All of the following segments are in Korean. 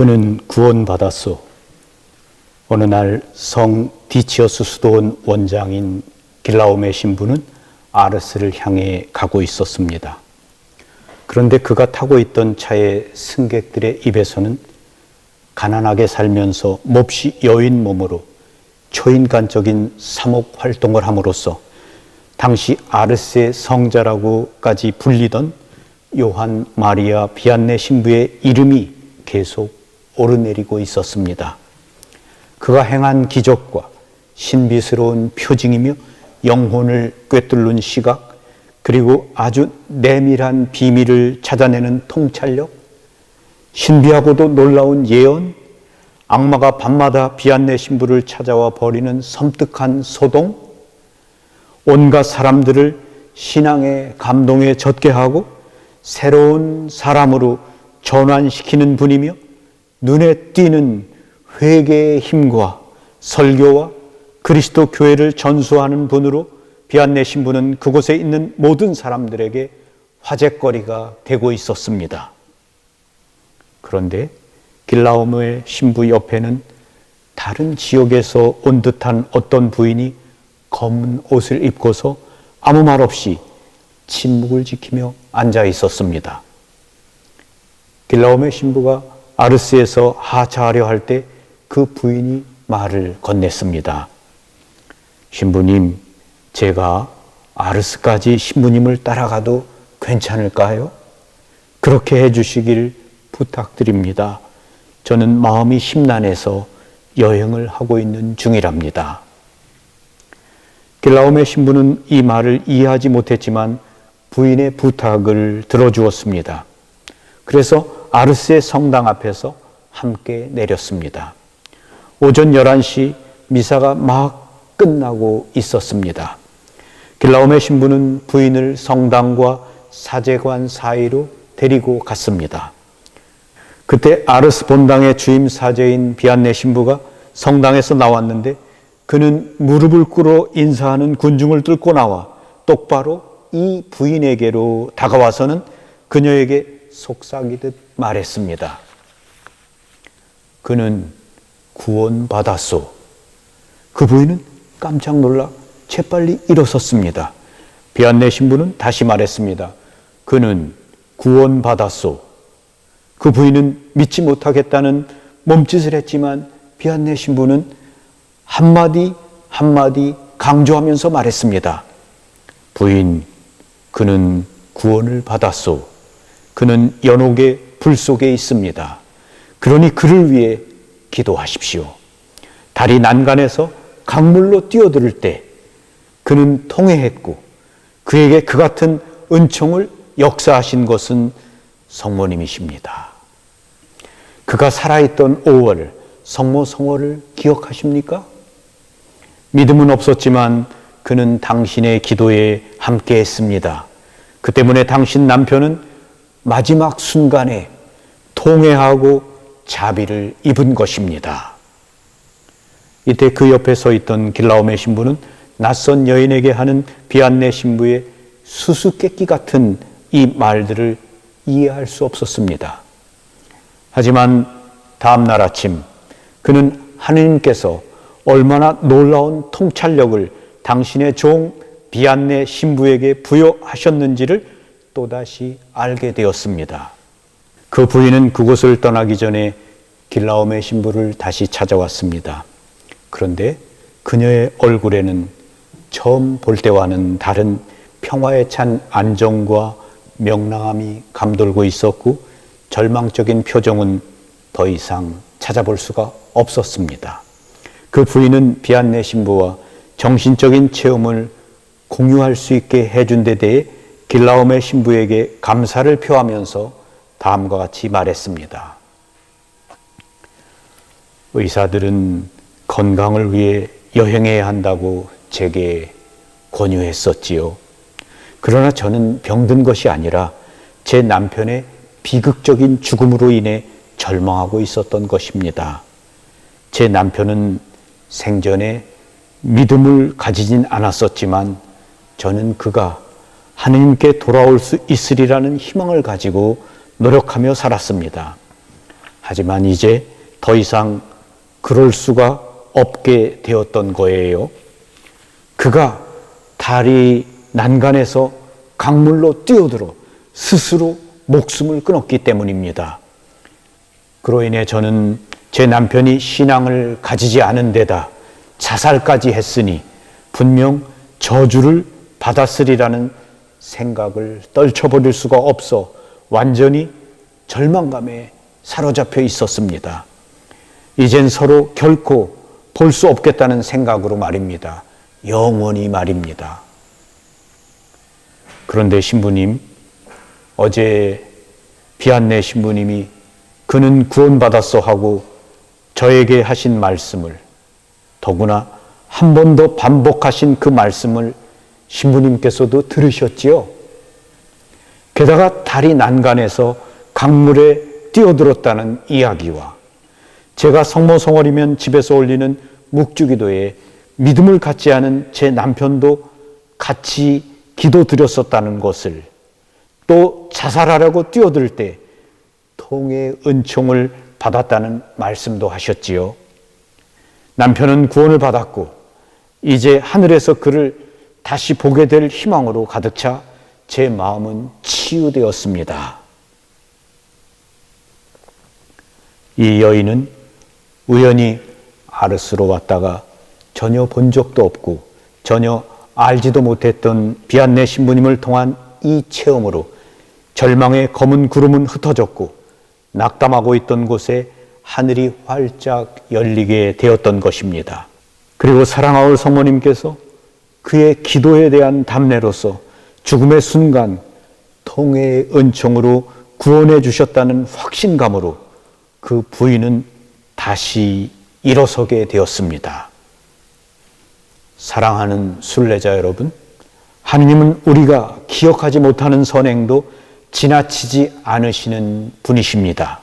그는 구원받았소. 어느 날 성 디치어스 수도원 원장인 길라오메 신부는 아르스를 향해 가고 있었습니다. 그런데 그가 타고 있던 차의 승객들의 입에서는 가난하게 살면서 몹시 여인 몸으로 초인간적인 사목 활동을 함으로써 당시 아르스의 성자라고까지 불리던 요한 마리아 비안네 신부의 이름이 계속 오르내리고 있었습니다. 그가 행한 기적과 신비스러운 표징이며 영혼을 꿰뚫는 시각, 그리고 아주 내밀한 비밀을 찾아내는 통찰력, 신비하고도 놀라운 예언, 악마가 밤마다 비안네 신부를 찾아와 벌이는 섬뜩한 소동, 온갖 사람들을 신앙의 감동에 젖게 하고 새로운 사람으로 전환시키는 분이며 눈에 띄는 회개의 힘과 설교와 그리스도 교회를 전수하는 분으로 비안네 신부는 그곳에 있는 모든 사람들에게 화제거리가 되고 있었습니다. 그런데 길라오메 신부 옆에는 다른 지역에서 온 듯한 어떤 부인이 검은 옷을 입고서 아무 말 없이 침묵을 지키며 앉아 있었습니다. 길라오메 신부가 아르스에서 하차하려 할 때 그 부인이 말을 건넸습니다. 신부님, 제가 아르스까지 신부님을 따라가도 괜찮을까요? 그렇게 해주시길 부탁드립니다. 저는 마음이 심란해서 여행을 하고 있는 중이랍니다. 길라오메 신부는 이 말을 이해하지 못했지만 부인의 부탁을 들어주었습니다. 그래서 아르스의 성당 앞에서 함께 내렸습니다. 오전 11시 미사가 막 끝나고 있었습니다. 길라오메 신부는 부인을 성당과 사제관 사이로 데리고 갔습니다. 그때 아르스 본당의 주임 사제인 비안네 신부가 성당에서 나왔는데 그는 무릎을 꿇어 인사하는 군중을 뚫고 나와 똑바로 이 부인에게로 다가와서는 그녀에게 속삭이듯 말했습니다. 그는 구원받았소. 그 부인은 깜짝 놀라 재빨리 일어섰습니다. 비안네 신부는 다시 말했습니다. 그는 구원받았소. 그 부인은 믿지 못하겠다는 몸짓을 했지만 비안네 신부는 한마디 한마디 강조하면서 말했습니다. 부인, 그는 구원을 받았소. 그는 연옥의 불 속에 있습니다. 그러니 그를 위해 기도하십시오. 달이 난간에서 강물로 뛰어들 때 그는 통회했고 그에게 그 같은 은총을 역사하신 것은 성모님이십니다. 그가 살아있던 5월 성모 성월을 기억하십니까? 믿음은 없었지만 그는 당신의 기도에 함께했습니다. 그 때문에 당신 남편은 마지막 순간에 통회하고 자비를 입은 것입니다. 이때 그 옆에 서 있던 길라오메 신부는 낯선 여인에게 하는 비안네 신부의 수수께끼 같은 이 말들을 이해할 수 없었습니다. 하지만 다음 날 아침 그는 하느님께서 얼마나 놀라운 통찰력을 당신의 종 비안네 신부에게 부여하셨는지를 또다시 알게 되었습니다. 그 부인은 그곳을 떠나기 전에 길라오메 신부를 다시 찾아왔습니다. 그런데 그녀의 얼굴에는 처음 볼 때와는 다른 평화에 찬 안정과 명랑함이 감돌고 있었고 절망적인 표정은 더 이상 찾아볼 수가 없었습니다. 그 부인은 비안네 신부와 정신적인 체험을 공유할 수 있게 해준 데 대해 길라오메 신부에게 감사를 표하면서 다음과 같이 말했습니다. 의사들은 건강을 위해 여행해야 한다고 제게 권유했었지요. 그러나 저는 병든 것이 아니라 제 남편의 비극적인 죽음으로 인해 절망하고 있었던 것입니다. 제 남편은 생전에 믿음을 가지진 않았었지만 저는 그가 하느님께 돌아올 수 있으리라는 희망을 가지고 노력하며 살았습니다. 하지만 이제 더 이상 그럴 수가 없게 되었던 거예요. 그가 다리 난간에서 강물로 뛰어들어 스스로 목숨을 끊었기 때문입니다. 그로 인해 저는 제 남편이 신앙을 가지지 않은 데다 자살까지 했으니 분명 저주를 받았으리라는 생각을 떨쳐버릴 수가 없어 완전히 절망감에 사로잡혀 있었습니다. 이젠 서로 결코 볼 수 없겠다는 생각으로 말입니다. 영원히 말입니다. 그런데 신부님, 어제 비안내 신부님이 그는 구원받았어 하고 저에게 하신 말씀을, 더구나 한 번 더 반복하신 그 말씀을 신부님께서도 들으셨지요? 게다가 다리 난간에서 강물에 뛰어들었다는 이야기와 제가 성모성월이면 집에서 올리는 묵주기도에 믿음을 갖지 않은 제 남편도 같이 기도드렸었다는 것을, 또 자살하려고 뛰어들 때 통의 은총을 받았다는 말씀도 하셨지요. 남편은 구원을 받았고 이제 하늘에서 그를 다시 보게 될 희망으로 가득 차 제 마음은 치유되었습니다. 이 여인은 우연히 아르스로 왔다가 전혀 본 적도 없고 전혀 알지도 못했던 비안내 신부님을 통한 이 체험으로 절망의 검은 구름은 흩어졌고 낙담하고 있던 곳에 하늘이 활짝 열리게 되었던 것입니다. 그리고 사랑하올 성모님께서 그의 기도에 대한 답례로서 죽음의 순간 통해의 은총으로 구원해 주셨다는 확신감으로 그 부인은 다시 일어서게 되었습니다. 사랑하는 순례자 여러분, 하느님은 우리가 기억하지 못하는 선행도 지나치지 않으시는 분이십니다.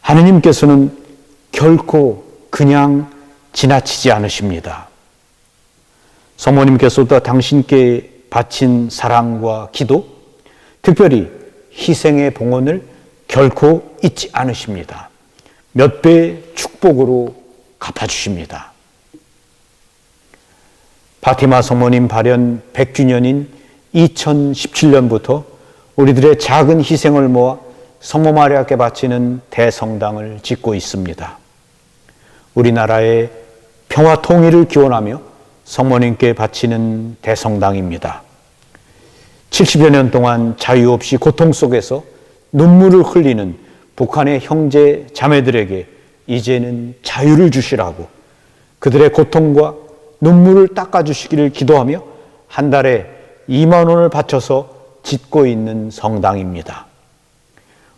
하느님께서는 결코 그냥 지나치지 않으십니다. 성모님께서도 당신께 바친 사랑과 기도, 특별히 희생의 봉헌을 결코 잊지 않으십니다. 몇 배의 축복으로 갚아주십니다. 파티마 성모님 발현 100주년인 2017년부터 우리들의 작은 희생을 모아 성모 마리아께 바치는 대성당을 짓고 있습니다. 우리나라의 평화 통일을 기원하며 성모님께 바치는 대성당입니다. 70여 년 동안 자유 없이 고통 속에서 눈물을 흘리는 북한의 형제 자매들에게 이제는 자유를 주시라고 그들의 고통과 눈물을 닦아주시기를 기도하며 한 달에 2만 원을 바쳐서 짓고 있는 성당입니다.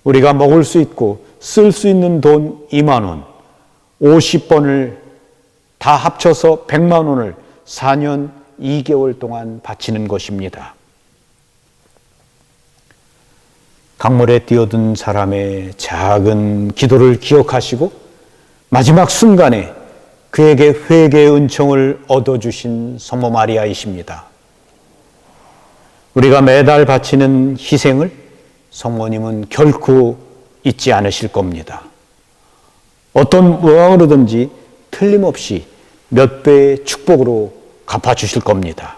우리가 먹을 수 있고 쓸 수 있는 돈 2만 원, 50번을 다 합쳐서 100만 원을 4년 2개월 동안 바치는 것입니다. 강물에 뛰어든 사람의 작은 기도를 기억하시고 마지막 순간에 그에게 회개의 은총을 얻어주신 성모 마리아이십니다. 우리가 매달 바치는 희생을 성모님은 결코 잊지 않으실 겁니다. 어떤 모양으로든지 틀림없이 몇 배의 축복으로 갚아주실 겁니다.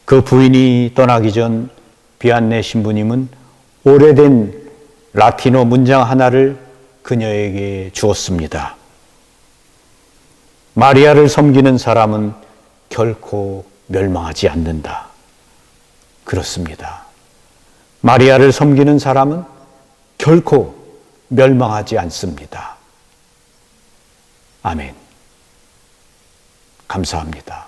그 부인이 떠나기 전 비안내 신부님은 오래된 라틴어 문장 하나를 그녀에게 주었습니다. 마리아를 섬기는 사람은 결코 멸망하지 않는다. 그렇습니다. 마리아를 섬기는 사람은 결코 멸망하지 않습니다. 아멘. 감사합니다.